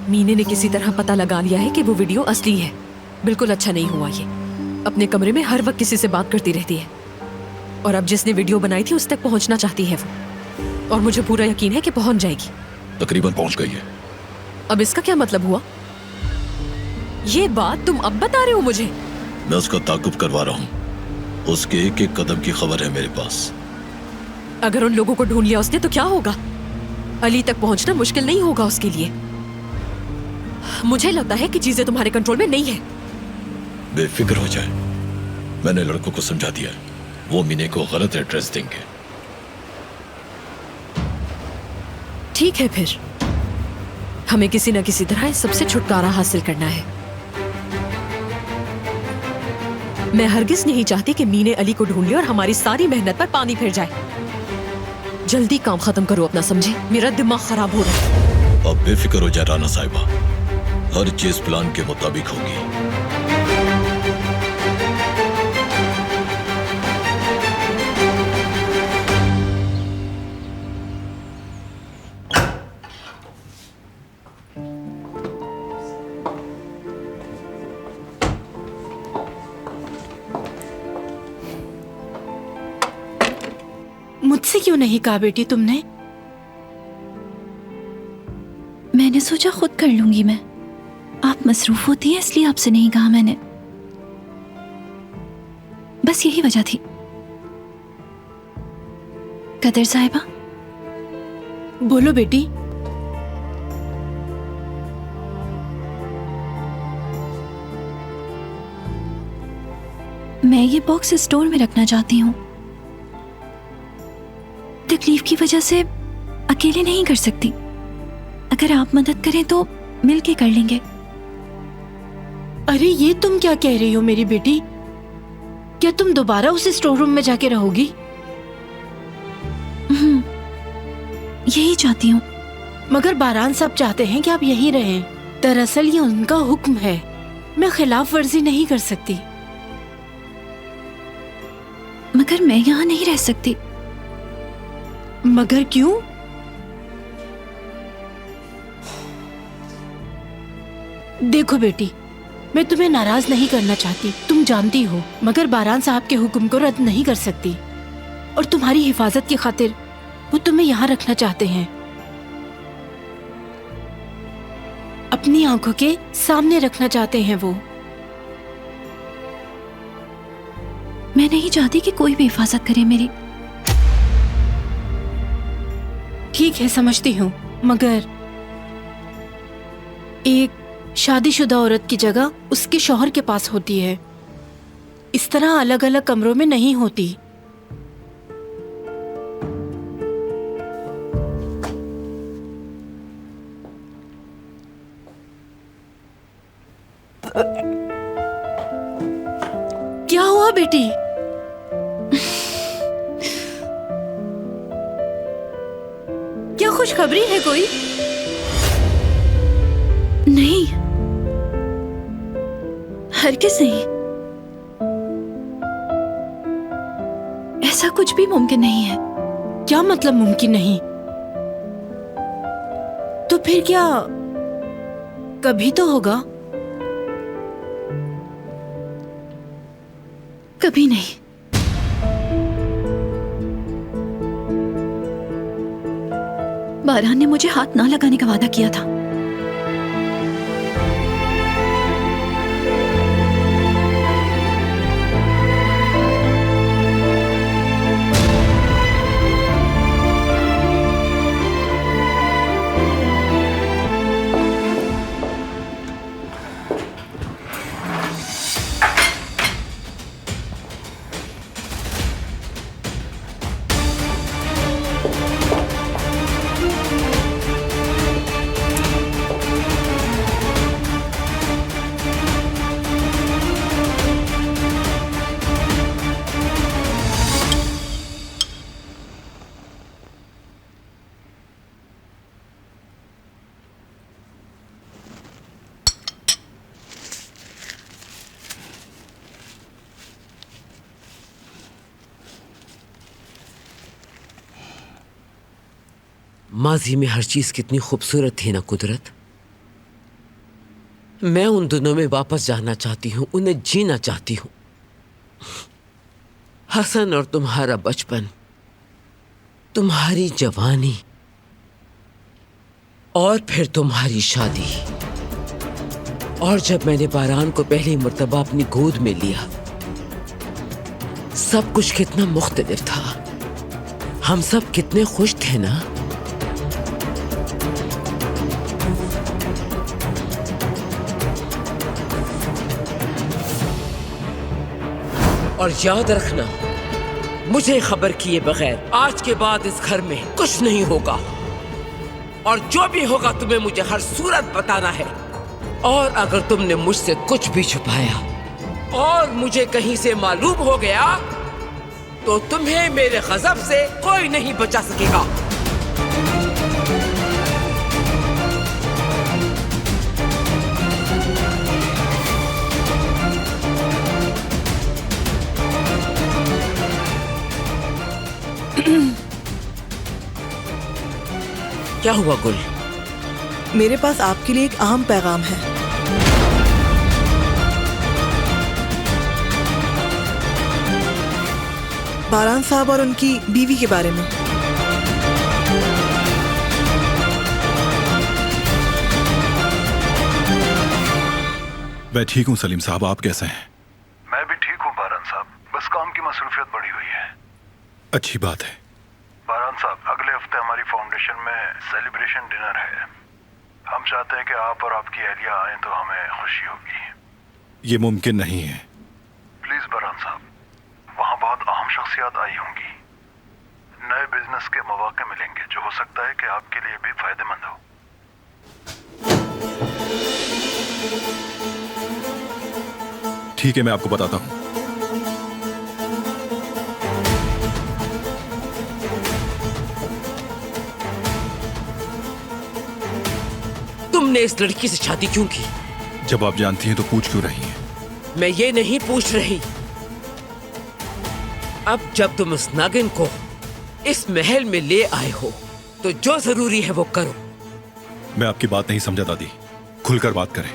मीने ने किसी तरह पता लगा लिया है कि वो वीडियो असली है। बिल्कुल अच्छा नहीं हुआ ये। अपने कमरे में हर वक्त किसी से बात करती रहती है और अब जिसने वीडियो बनाई थी उस तक पहुंचना चाहती है वो, और मुझे पूरा यकीन है कि पहुंच जाएगी। तकरीबन पहुंच गई है। अब इसका क्या मतलब हुआ? ये बात तुम अब बता रहे हो मुझे? मैं उसका ताकुब करवा रहा हूँ। उसके एक एक कदम की खबर है मेरे पास। अगर उन लोगों को ढूंढ लिया उसने तो क्या होगा? अली तक पहुंचना मुश्किल नहीं होगा उसके लिए। मुझे लगता है कि चीजें तुम्हारे कंट्रोल में नहीं है। बेफिक्र हो जाए, मैंने लड़कों को समझा दिया, वो मीने को गलत एड्रेस देंगे। ठीक है, फिर हमें किसी न किसी तरह इस सबसे छुटकारा हासिल करना है। मैं हरगिज नहीं चाहती कि मीने अली को ढूंढ ले और हमारी सारी मेहनत पर पानी फिर जाए। जल्दी काम खत्म करो अपना, समझे? मेरा दिमाग खराब हो रहा है। अब बेफिक्र हो जाए राना साहिबा, हर चीज प्लान के मुताबिक होगी। मुझसे क्यों नहीं कहा बेटी तुमने? मैंने सोचा खुद कर लूंगी मैं। आप मसरूफ होती हैं इसलिए आपसे नहीं कहा मैंने। बस यही वजह थी। कदर साहिबा। बोलो बेटी। मैं ये बॉक्स स्टोर में रखना चाहती हूँ। तकलीफ की वजह से अकेले नहीं कर सकती। अगर आप मदद करें तो मिलके कर लेंगे। अरे ये तुम क्या कह रही हो मेरी बेटी? क्या तुम दोबारा उस स्टोर रूम में जाके रहोगी? यही चाहती हूँ। मगर बारान साहब चाहते हैं कि आप यहीं रहें। दरअसल ये उनका हुक्म है, मैं खिलाफ वर्जी नहीं कर सकती। मगर मैं यहाँ नहीं रह सकती। मगर क्यों? देखो बेटी, मैं तुम्हें नाराज नहीं करना चाहती, तुम जानती हो, मगर बारान साहब के हुक्म को रद्द नहीं कर सकती। और तुम्हारी हिफाजत की खातिर वो तुम्हें यहाँ रखना चाहते हैं, अपनी आंखों के सामने रखना चाहते हैं वो। मैं नहीं चाहती कि कोई भी हिफाजत करे मेरी। ठीक है, समझती हूँ, मगर एक शादीशुदा औरत की जगह उसके शौहर के पास होती है, इस तरह अलग अलग कमरों में नहीं होती। क्या हुआ बेटी? क्या खुशखबरी है कोई? नहीं, हरगिज़ नहीं। ऐसा कुछ भी मुमकिन नहीं है। क्या मतलब मुमकिन नहीं? तो फिर क्या कभी तो होगा? कभी नहीं। बारान ने मुझे हाथ ना लगाने का वादा किया था। माजी में हर चीज कितनी खूबसूरत थी ना कुदरत। मैं उन दिनों में वापस जाना चाहती हूँ, उन्हें जीना चाहती हूँ। हसन और तुम्हारा बचपन, तुम्हारी जवानी और फिर तुम्हारी शादी। और जब मैंने बारान को पहली मर्तबा अपनी गोद में लिया, सब कुछ कितना मुख्तलिफ था। हम सब कितने खुश थे ना। और याद रखना, मुझे खबर किए बगैर आज के बाद इस घर में कुछ नहीं होगा। और जो भी होगा तुम्हें मुझे हर सूरत बताना है। और अगर तुमने मुझसे कुछ भी छुपाया और मुझे कहीं से मालूम हो गया तो तुम्हें मेरे गजब से कोई नहीं बचा सकेगा। क्या हुआ गुल? मेरे पास आपके लिए एक अहम पैगाम है। बारान साहब और उनकी बीवी के बारे में। मैं ठीक हूँ सलीम साहब, आप कैसे हैं? मैं भी ठीक हूँ बारान साहब, बस काम की मसरूफियत बढ़ी हुई है। अच्छी बात है। बारान साहब, अगले हफ्ते हमारी फाउंडेशन में सेलिब्रेशन डिनर है। हम चाहते हैं कि आप और आपकी अहलिया आएं तो हमें खुशी होगी। ये मुमकिन नहीं है। प्लीज बारान साहब, वहाँ बहुत अहम शख्सियत आई होंगी। नए बिजनेस के मौके मिलेंगे जो हो सकता है कि आपके लिए भी फायदेमंद हो। ठीक है, मैं आपको बताता हूँ। तुमने इस लड़की से शादी क्यों की? जब आप जानती हैं तो पूछ क्यों रही हैं? मैं ये नहीं पूछ रही। अब जब तुम उस नागिन को इस महल में ले आए हो तो जो जरूरी है वो करो। मैं आपकी बात नहीं समझा दादी, खुलकर बात करें।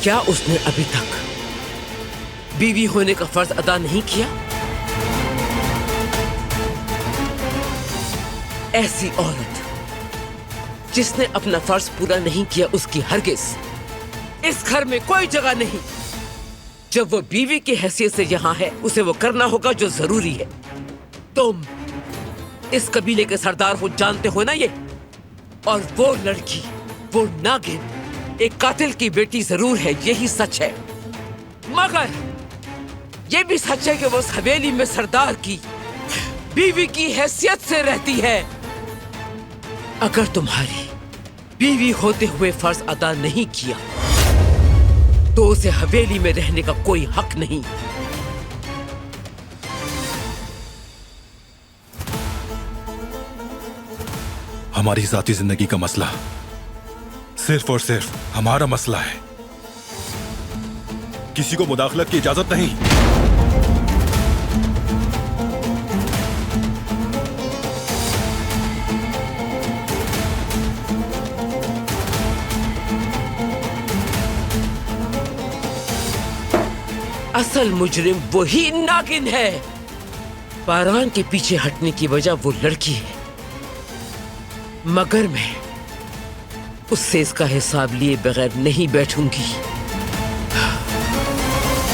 क्या उसने अभी तक बीवी होने का फर्ज अदा नहीं किया? ऐसी औरत जिसने अपना फर्ज पूरा नहीं किया, उसकी हरगिज इस घर में कोई जगह नहीं। जब वो बीवी की हैसियत से यहाँ है, उसे वो करना होगा जो जरूरी है। तुम इस कबीले के सरदार हो, जानते हो ना ये। और वो लड़की, वो नागिन एक कातिल की बेटी जरूर है, यही सच है। मगर ये भी सच है कि वो उस हवेली में सरदार की बीवी की हैसियत से रहती है। अगर तुम्हारी बीवी होते हुए फर्ज अदा नहीं किया तो उसे हवेली में रहने का कोई हक नहीं। हमारी जाती जिंदगी का मसला सिर्फ और सिर्फ हमारा मसला है। किसी को मुदाखलत की इजाजत नहीं। असल मुजरिम वही नागिन है। बारान के पीछे हटने की वजह वो लड़की है। मगर मैं उससे इसका हिसाब लिए बगैर नहीं बैठूंगी।